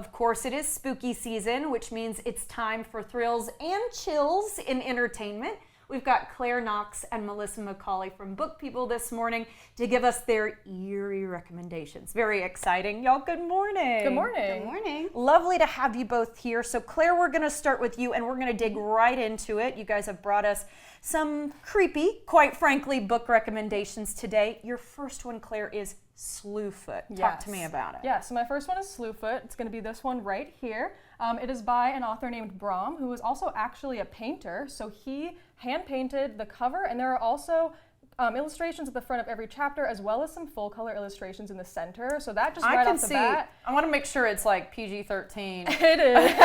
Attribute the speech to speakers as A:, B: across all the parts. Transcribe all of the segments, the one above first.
A: Of course, it is spooky season, which means it's time for thrills and chills in entertainment. We've got Claire Knox and Melissa McCauley from BookPeople this morning to give us their eerie recommendations. Very exciting. Y'all, good morning.
B: Good morning.
C: Good morning.
A: Lovely to have you both here. So Claire, we're going to start with you and we're going to dig right into it. You guys have brought us some creepy, quite frankly, book recommendations today. Your first one, Claire, is Slewfoot. Talk to me about it.
B: Yeah, so my first one is Slewfoot. It's going to be this one right here. It is by an author named Brom, who is also actually a painter. So he hand-painted the cover, and there are also illustrations at the front of every chapter, as well as some full-color illustrations in the center. So that just right off the bat.
A: I want to make sure it's like PG-13.
B: It is.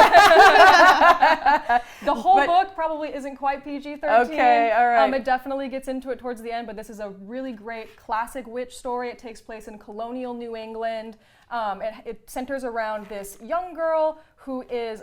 B: The whole book probably isn't quite PG-13.
A: Okay, all right.
B: It definitely gets into it towards the end, but this is a really great classic witch story. It takes place in colonial New England. It centers around this young girl who is,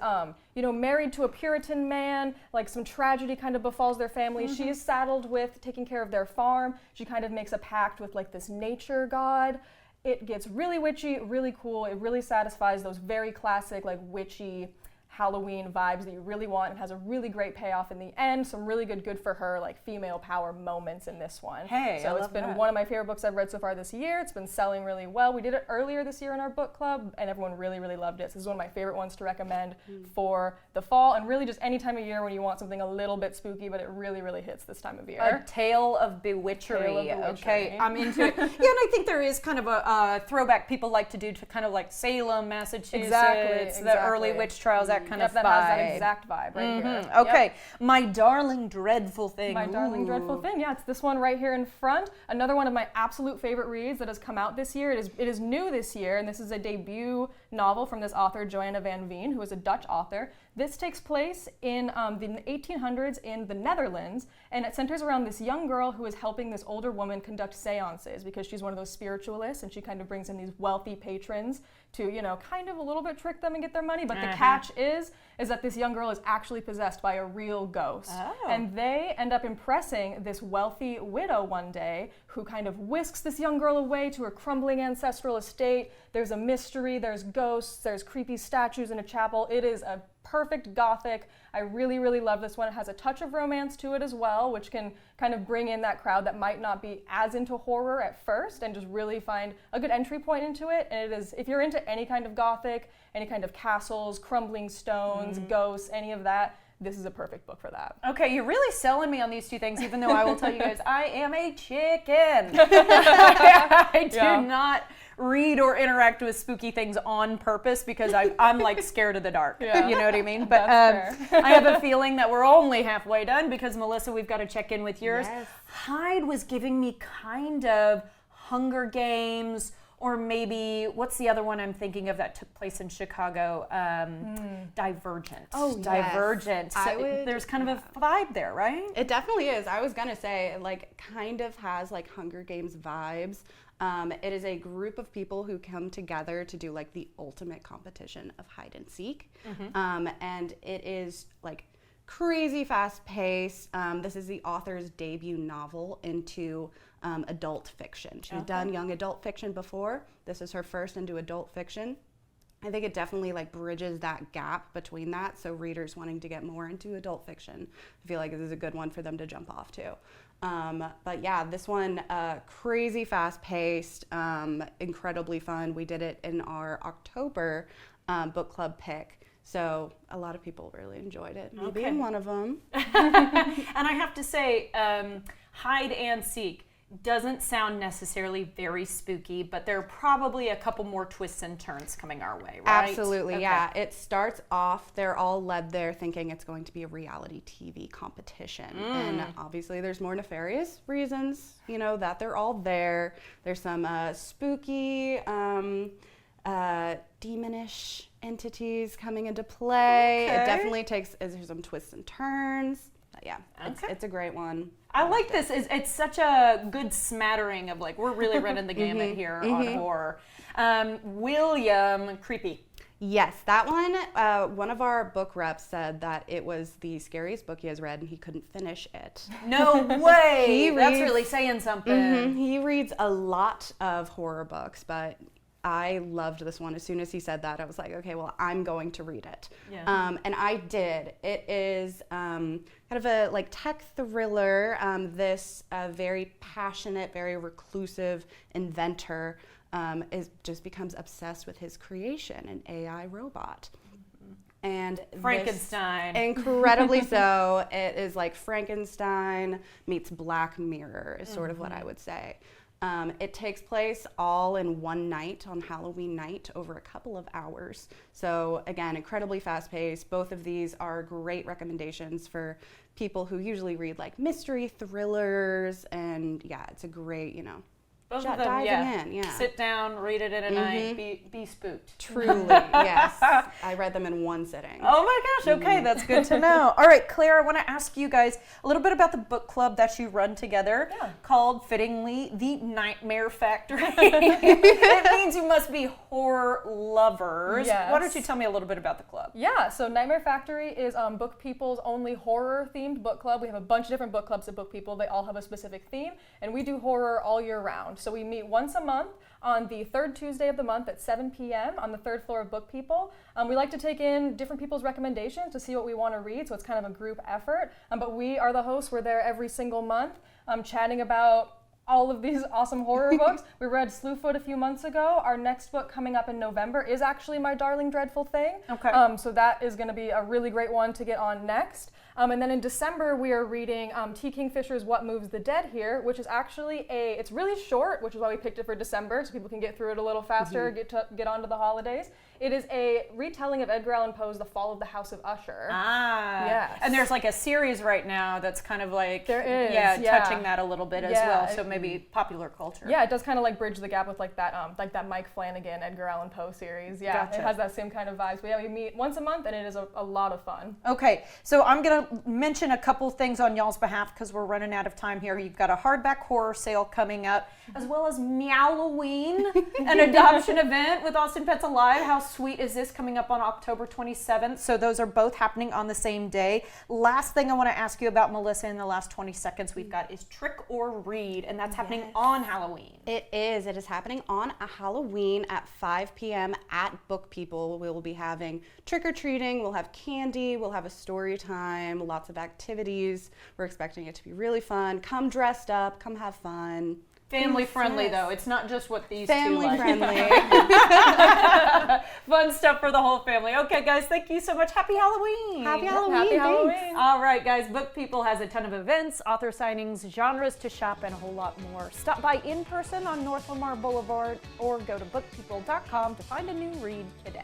B: married to a Puritan man. Like, some tragedy kind of befalls their family. She is saddled with taking care of their farm. She kind of makes a pact with like this nature god. It gets really witchy, really cool. It really satisfies those very classic, like, witchy Halloween vibes that you really want. It has a really great payoff in the end. Some really good for her, like, female power moments in this one.
A: Hey,
B: so it's been one of my favorite books I've read so far this year. It's been selling really well. We did it earlier this year in our book club, and everyone really loved it. So this is one of my favorite ones to recommend for the fall, and really just any time of year when you want something a little bit spooky, but it really hits this time of year.
A: A tale of bewitchery. Okay, I'm into it. Yeah, and I think there is kind of a throwback people like to do to kind of like Salem, Massachusetts,
B: Exactly.
A: the early witch trials, that kind of
B: that
A: vibe.
B: has that exact vibe right here.
A: Okay,
B: Yep.
A: My Darling Dreadful Thing.
B: My Darling Dreadful Thing. Yeah, it's this one right here in front. Another one of my absolute favorite reads that has come out this year. It is new this year, and this is a debut novel from this author, Joanna van Veen, who is a Dutch author. This takes place in the 1800s in the Netherlands, and it centers around this young girl who is helping this older woman conduct seances because she's one of those spiritualists, and she kind of brings in these wealthy patrons to, kind of a little bit trick them and get their money. But the catch is that this young girl is actually possessed by a real ghost.
A: Oh.
B: And they end up impressing this wealthy widow one day who kind of whisks this young girl away to her crumbling ancestral estate. There's a mystery, there's ghosts, there's creepy statues in a chapel. It is a perfect gothic. I really love this one. It has a touch of romance to it as well, which can kind of bring in that crowd that might not be as into horror at first and just really find a good entry point into it. And it is, if you're into any kind of gothic, any kind of castles, crumbling stones, ghosts, any of that, this is a perfect book for that.
A: Okay, you're really selling me on these two things, even though I will tell you guys, I am a chicken. I do not read or interact with spooky things on purpose because I'm like scared of the dark.
B: Yeah.
A: You know what I mean? But I have a feeling that we're only halfway done because, Melissa, we've got to check in with yours.
C: Yes.
A: Hyde was giving me kind of Hunger Games, or maybe, what's the other one I'm thinking of that took place in Chicago? Divergent.
C: Oh, yes.
A: Divergent. So there's kind of a vibe there, right?
C: It definitely is. I was gonna say, it like kind of has like Hunger Games vibes. It is a group of people who come together to do like the ultimate competition of hide and seek. And it is like crazy fast paced. This is the author's debut novel into adult fiction. She's done young adult fiction before. This is her first into adult fiction. I think it definitely like bridges that gap between that. So readers wanting to get more into adult fiction, I feel like this is a good one for them to jump off to. But yeah, this one, crazy fast paced, incredibly fun. We did it in our October book club pick. So a lot of people really enjoyed it. Me being one of them.
A: And I have to say, hide and seek doesn't sound necessarily very spooky, but there are probably a couple more twists and turns coming our way, right?
C: Absolutely, yeah. It starts off, they're all led there thinking it's going to be a reality TV competition. And obviously there's more nefarious reasons, that they're all there. There's some spooky, demonish entities coming into play.
A: Okay.
C: It definitely there's some twists and turns. Yeah, it's a great one.
A: I like this. It's such a good smattering of like, we're really running the gamut here on horror. William, creepy.
C: Yes, that one of our book reps said that it was the scariest book he has read and he couldn't finish it.
A: No way! That's really saying something.
C: He reads a lot of horror books, but I loved this one. As soon as he said that, I was like, okay, well, I'm going to read it.
A: Yeah.
C: And I did. It is kind of a like tech thriller. This very passionate, very reclusive inventor just becomes obsessed with his creation, an AI robot. And
A: Frankenstein.
C: Incredibly so. It is like Frankenstein meets Black Mirror is sort of what I would say. It takes place all in one night on Halloween night over a couple of hours. So again, incredibly fast paced. Both of these are great recommendations for people who usually read like mystery thrillers, and yeah, it's a great,
A: Both of them,
C: diving in.
A: Sit down, read it in a night, be spooked.
C: Truly, yes. I read them in one sitting.
A: Oh my gosh, okay, that's good to know. All right, Claire, I want to ask you guys a little bit about the book club that you run together called, fittingly, The Nightmare Factory. It means you must be horror lovers.
B: Yes.
A: Why don't you tell me a little bit about the club?
B: Yeah, so Nightmare Factory is Book People's only horror-themed book club. We have a bunch of different book clubs at Book People. They all have a specific theme, and we do horror all year round. So we meet once a month on the third Tuesday of the month at 7 p.m. on the third floor of Book People. We like to take in different people's recommendations to see what we want to read, so it's kind of a group effort. But we are the hosts. We're there every single month chatting about all of these awesome horror books. We read Slewfoot a few months ago. Our next book coming up in November is actually My Darling Dreadful Thing.
A: Okay.
B: So that is going to be a really great one to get on next. And then in December, we are reading T. Kingfisher's What Moves the Dead Here, which is actually it's really short, which is why we picked it for December, so people can get through it a little faster, get on to the holidays. It is a retelling of Edgar Allan Poe's The Fall of the House of Usher.
A: Ah.
B: Yes.
A: And there's like a series right now that's kind of like,
B: There is,
A: touching that a little bit as well, so
B: it-
A: maybe popular culture.
B: Yeah, it does kind of like bridge the gap with like that Mike Flanagan, Edgar Allan Poe series. Yeah,
A: Gotcha.
B: It has that same kind of vibes. But yeah, we meet once a month, and it is a lot of fun.
A: Okay, so I'm going to mention a couple things on y'all's behalf because we're running out of time here. You've got a hardback horror sale coming up, as well as Meowloween, an adoption event with Austin Pets Alive. How sweet is this, coming up on October 27th? So those are both happening on the same day. Last thing I want to ask you about, Melissa, in the last 20 seconds we've got is Trick or Read, and that's happening on Halloween.
C: It is. It is happening on a Halloween at 5 p.m. at Book People. We will be having trick-or-treating, we'll have candy, we'll have a story time, lots of activities. We're expecting it to be really fun. Come dressed up, come have fun.
A: Family friendly, though. It's not just what these
C: Family
A: two like.
C: friendly.
A: Fun stuff for the whole family. Okay, guys, thank you so much. Happy Halloween.
C: Happy Halloween.
B: Happy
C: thanks.
B: Halloween.
A: All right, guys, Book People has a ton of events, author signings, genres to shop, and a whole lot more. Stop by in person on North Lamar Boulevard or go to bookpeople.com to find a new read today.